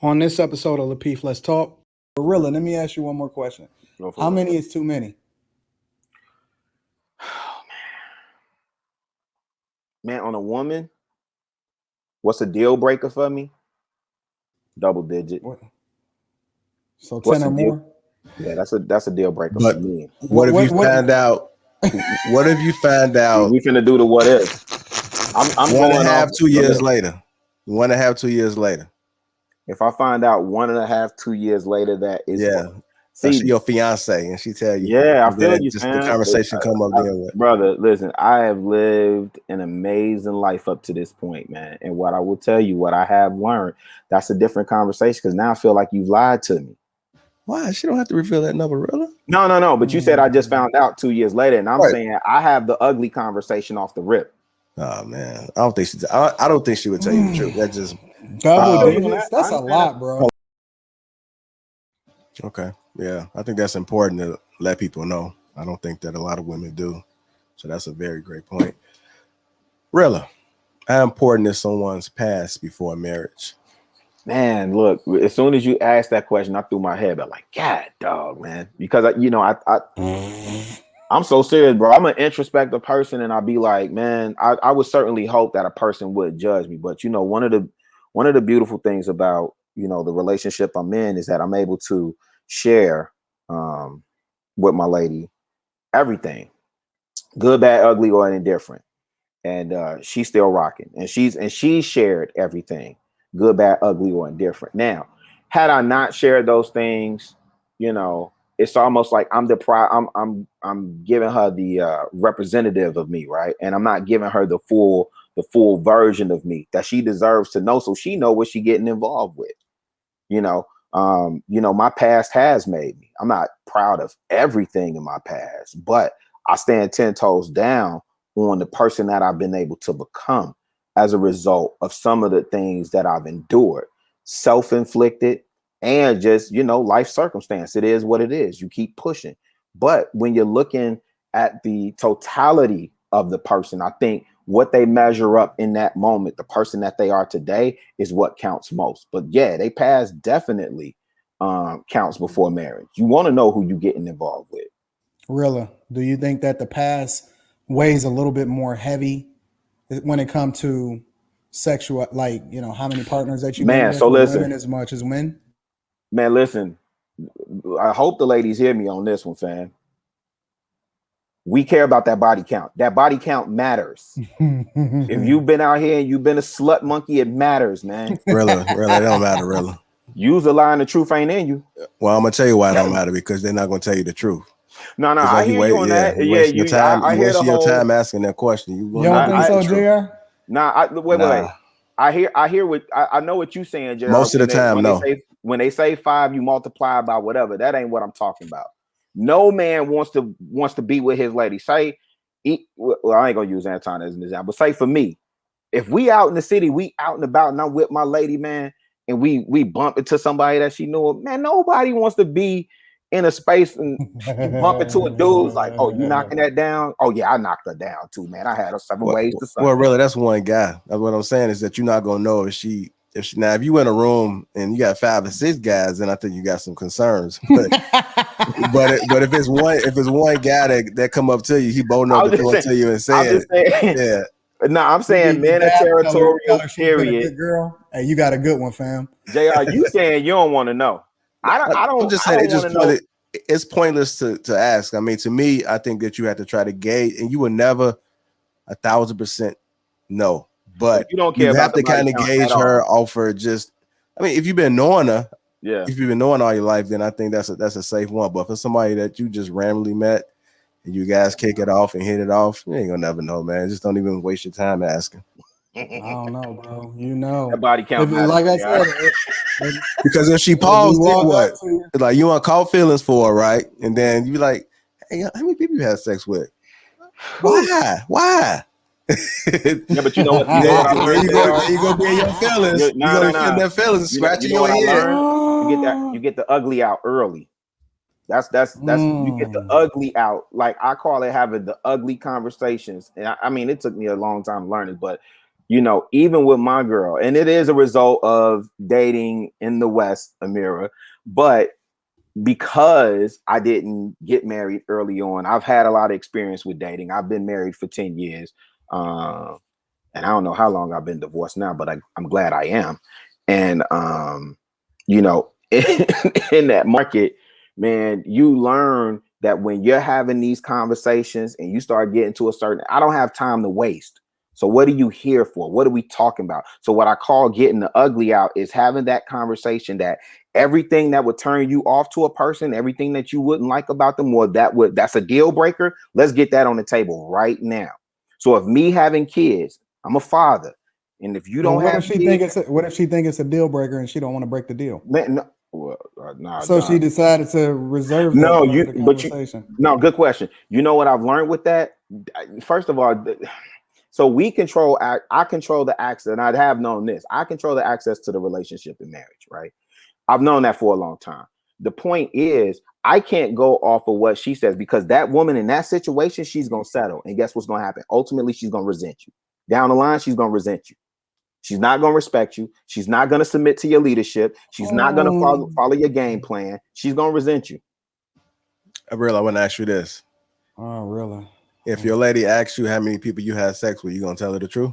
On this episode of Lapeef, Let's Talk. Gorilla, let me ask you one more question. How many is too many? Oh, man, on a woman, what's a deal breaker for me? Double digit. What? So 10 or more? Yeah, that's a deal breaker for me. What if you find out? What if you find out? We finna do the what if. I'm 1.5, 2 years later. 1.5, 2 years later. If I find out 1.5, 2 years later that is see your fiance and she tell you, yeah, I feel you. Just the conversation come up then with. Brother, listen, I have lived an amazing life up to this point, man. And what I will tell you, what I have learned, that's a different conversation because now I feel like you've lied to me. Why? She don't have to reveal that number, really. No. But you said I just found out 2 years later, and I'm saying I have the ugly conversation off the rip. Oh man, I don't think she. I don't think she would tell you the truth. That just double digits. That's a lot, bro. Okay, yeah, I think that's important to let people know. I don't think that a lot of women do, so that's a very great point. Rilla, how important is someone's past before marriage? Man, look, as soon as you asked that question, I threw my head back like, God, dog, man. Because, I'm so serious, bro. I'm an introspective person, and I'll be like, man, I would certainly hope that a person would judge me. But, one of the beautiful things about, the relationship I'm in is that I'm able to share with my lady everything, good, bad, ugly, or indifferent. And she's still rocking, and she shared everything, good, bad, ugly, or indifferent. Now, had I not shared those things, it's almost like I'm giving her the representative of me, right? And I'm not giving her the full version of me that she deserves to know, so she know what she getting involved with. My past has made me. I'm not proud of everything in my past, but I stand 10 toes down on the person that I've been able to become as a result of some of the things that I've endured, self-inflicted, and just, life circumstance. It is what it is. You keep pushing. But when you're looking at the totality of the person, I think what they measure up in that moment, the person that they are today, is what counts most. But yeah, they past definitely counts before marriage. You want to know who you're getting involved with. Rilla, do you think that the past weighs a little bit more heavy when it comes to sexual, like, how many partners that you've been with? So listen, women as much as men? Man, listen, I hope the ladies hear me on this one, fam. We care about that body count. That body count matters. If you've been out here and you've been a slut monkey, it matters, man. Really, it don't matter, really. Use a lie and the truth ain't in you. Well, I'm gonna tell you why it don't matter, because they're not gonna tell you the truth. No, I hear you on that. Yeah, you time. I hear your time asking that question. You don't think so, JR? Wait. I hear what I know what you're saying, JR. Most of the time, no. When they say 5, you multiply by whatever. That ain't what I'm talking about. No man wants to be with his lady. I ain't gonna use Anton as an example, but say for me, if we out in the city, we out and about, and I'm with my lady, man, and we bump into somebody that she knew, man, nobody wants to be in a space and bump into a dude like, oh, you knocking that down? Oh yeah, I knocked her down too, man. I had her 7 ways to Sunday. Well, really, that's one guy. That's what I'm saying, is that you're not gonna know if if you in a room and you got 5 or 6 guys, then I think you got some concerns. But if it's one guy that come up to you, he bold enough to come up to you and say it. Yeah. No, I'm saying men are territorial, period. Good girl. Hey, you got a good one, fam. JR, you saying you don't want to know. I'm just saying it's pointless to ask. I mean, to me, I think that you have to try to gauge, and you will never 1,000% know. But you don't care. You have to kind of gauge her off her. Just, I mean, if you've been knowing her, if you've been knowing all your life, then I think that's a safe one. But for somebody that you just randomly met and you guys kick it off and hit it off, you ain't gonna never know, man. Just don't even waste your time asking. I don't know, bro. That body count matters, like I said, because if she paused, then what? Like, you want to call feelings for her, right? And then you be like, hey, how many people you had sex with? Why? Yeah, but you know what? You go be in your feelings. You go be in their feelings, scratching your head. You get the ugly out early. That's you get the ugly out. Like, I call it having the ugly conversations. And I mean, it took me a long time to learn it, but you know, even with my girl, and it is a result of dating in the West, Amira, but because I didn't get married early on, I've had a lot of experience with dating. I've been married for 10 years. And I don't know how long I've been divorced now, but I'm glad I am. And, you know, in that market, man, you learn that when you're having these conversations and you start getting to a certain, I don't have time to waste. So what are you here for? What are we talking about? So what I call getting the ugly out is having that conversation that everything that would turn you off to a person, everything that you wouldn't like about them, or that's a deal breaker. Let's get that on the table right now. So if me having kids, I'm a father, and if you don't what have if she kids, what if she think it's a deal breaker and she don't want to break the deal? man, no, well, nah, so she decided to reserve that no, part of the conversation. No, good question. You know what I've learned with that? First of all, so I control the access, and I have known this. I control the access to the relationship in marriage, right? I've known that for a long time. The point is, I can't go off of what she says, because that woman in that situation, she's going to settle. And guess what's going to happen? Ultimately, she's going to resent you. Down the line, she's going to resent you. She's not going to respect you. She's not going to submit to your leadership. She's not going to follow your game plan. She's going to resent you. I want to ask you this. Oh, really? If your lady asks you how many people you had sex with, you going to tell her the truth?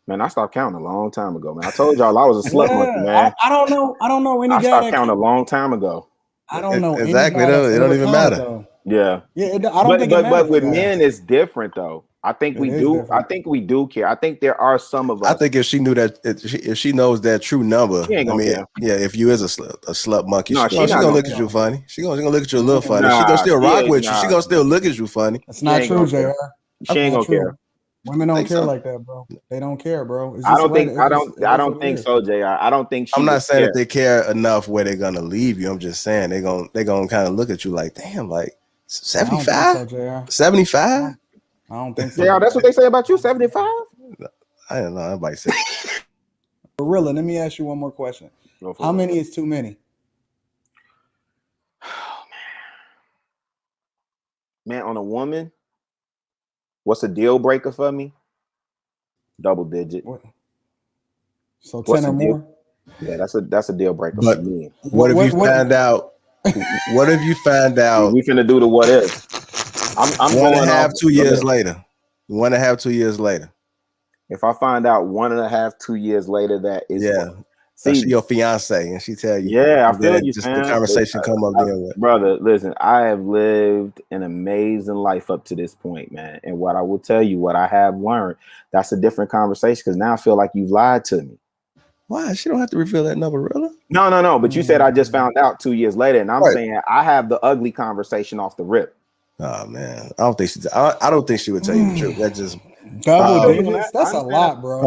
Man, I stopped counting a long time ago, man. I told y'all I was a slut monkey, man. I don't know any guy. I stopped counting a long time ago. I don't know exactly. It don't even matter. Though. Yeah. I don't think it matters. But with men, it's different though. I think we do. Different. I think we do care. I think there are some of us. I think if she knew that, if she knows that true number, she ain't gonna care. Yeah, if you is a slut monkey, no, she's gonna look at you funny. She's gonna look at you a little funny. Nah, she gonna still rock with you. She gonna still look at you funny. That's not true, JR. She ain't gonna care. Women don't care like that, bro. They don't care, bro. I don't think so, JR. I don't think I'm not saying that they care enough where they're gonna leave you. I'm just saying they're gonna kind of look at you like, damn, like 75? 75? I don't think so. JR, that's what they say about you, 75? I don't know. Everybody say. Gorilla, let me ask you one more question. How many is too many? Oh, man, on a woman, what's a deal breaker for me? Double digit. What? So 10 or more? Yeah, that's a deal breaker for me. What if you find out? What if you find out? We finna do the what if. I'm 1.5, 2 years later. 1.5, 2 years later. If I find out 1.5, 2 years later that is see your fiance and she tell you, yeah, I feel you. Just the conversation come up there with. Brother, listen, I have lived an amazing life up to this point, man. And what I will tell you, what I have learned, that's a different conversation, because now I feel like you've lied to me. Why? She don't have to reveal that number, really? No. But you said I just found out 2 years later, and I'm saying I have the ugly conversation off the rip. Oh man, I don't think she would tell you the truth. That just double digits. That's a lot, bro.